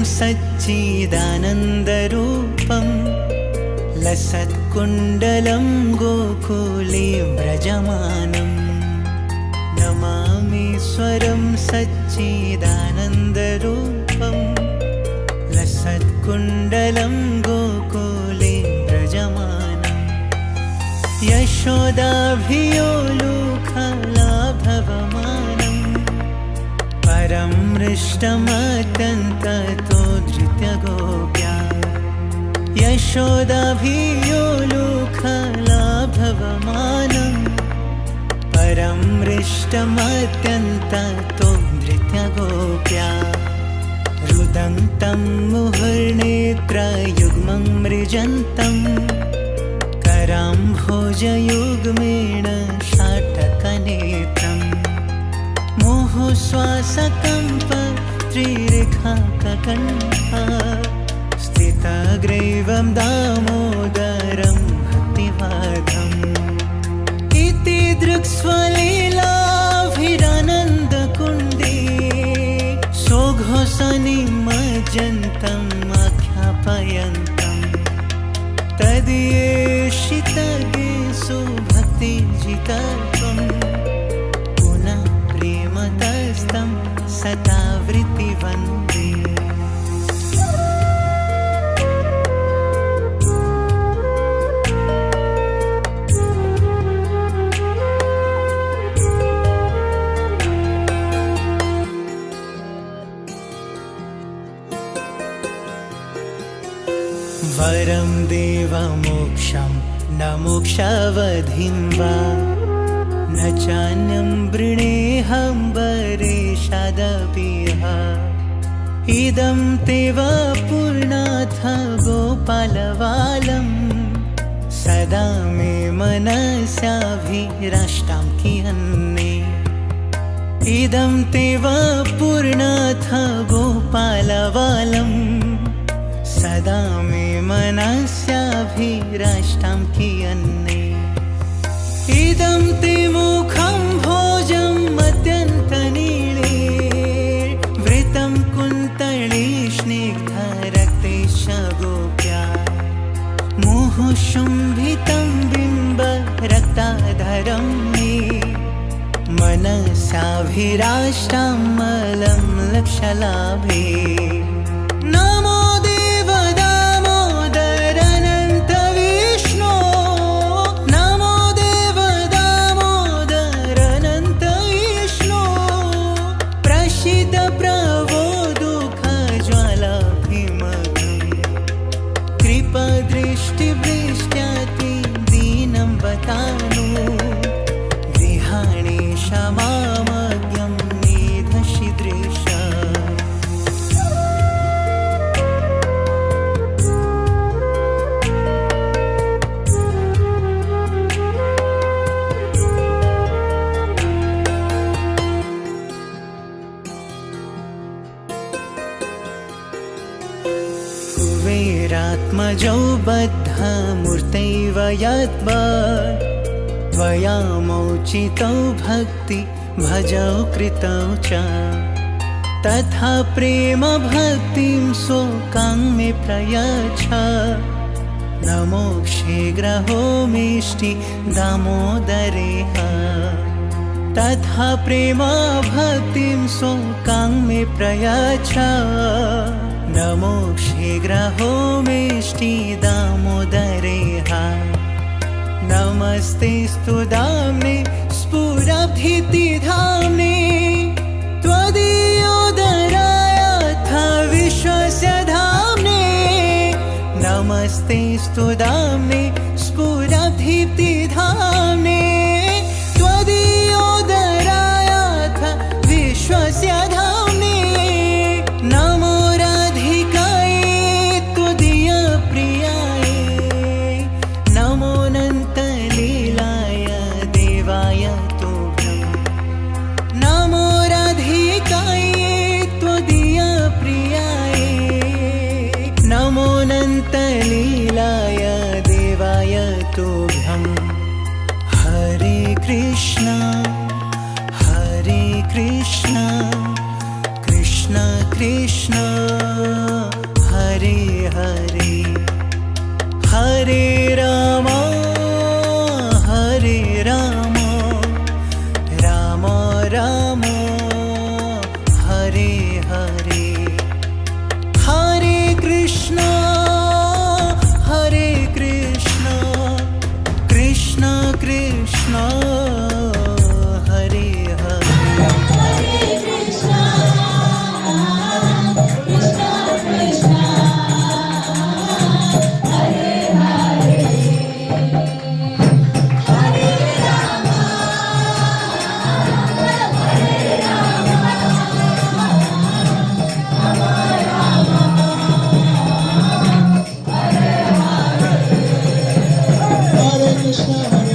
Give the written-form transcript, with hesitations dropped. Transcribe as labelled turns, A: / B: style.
A: सच्चिदानन्दरूपं लसत्कुण्डलं गोकुले व्रजमानं नमामीश्वरं सच्चिदानन्दरूपं लसत्कुण्डलं गोकुले व्रजमानं यशोदाभियोलुखलाभवमानं परं मृष्टमत्यन्ततो धृत्यगोप्या यशोदाभियोलुखलाभवमानं परं मृष्टमत्यन्ततो धृत्यगोप्या रुदन्तं मुहुर्नेत्रयुग्मं मृजन्तं कराम्भोजयुग्मेण शाटकनेत्रं मुहुश्वासकम्प त्रिरेखाककण्ठा स्थितग्रीवं दामोदरं भक्तिवादम् इति दृक्स्वलीलाभिरानन्दकुण्डे सोघोषनिमज्जन्तम् आख्यापयन्तम् तदीयेषितगेषु भक्तिजितत्वं पुनः प्रेमतस्तं सदा वृत्तिवन्दे वरं देवमोक्षं न मोक्षावधिं वा न चान्यं वृणेऽहं वरेशादपिह इदं ते वा पूर्णाथ गोपालवालं सदा मे मनस्याभिराष्टां कियन्ने इदं ते वा पूर्णाथ गोपालवालं सदा मे मनस्याभिराष्टां कियन्ने इदं ते मुखं भोजम् अत्यन्तनीळे वृतं कुन्तळे स्निग्धरक्तेश गोप्या मुहुशुम्भितं बिम्बरक्ताधरं मे मनसाभिराष्टां मलं लक्षलाभे नमो दृष्टिवृष्ट्याति दीनं बतानु गृहाणि क्षमामज्ञं निधशिदृश कुबेरात्मजौ बद्धमूर्तैव यद्वत् त्वया मोचितौ भक्ति भजौ कृतौ च तथा प्रेम भक्तिं शोकां मे प्रयच्छ न मोक्षे ग्रहो मेष्टि दामोदरेह तथा प्रेम भक्तिं शोकां मे प्रयच्छ न मोक्षे ग्रहो मेष्टि दामोदरेह नमस्ते स्तुदाम्ने स्फुरब्धितिधाम्ने त्वदीयोदरायाथ विश्वस्य धाम्ने नमस्ते स्तुदाम्ने स्फुरब्धितिधाम्ने त्वदीयोदरायाथ विश्वस्य धाम्ने नमो लीलाय देवाय तुभ्यं हरे कृष्ण कृष्ण कृष्ण कृष्ण हरे हरे
B: Hare Krishna.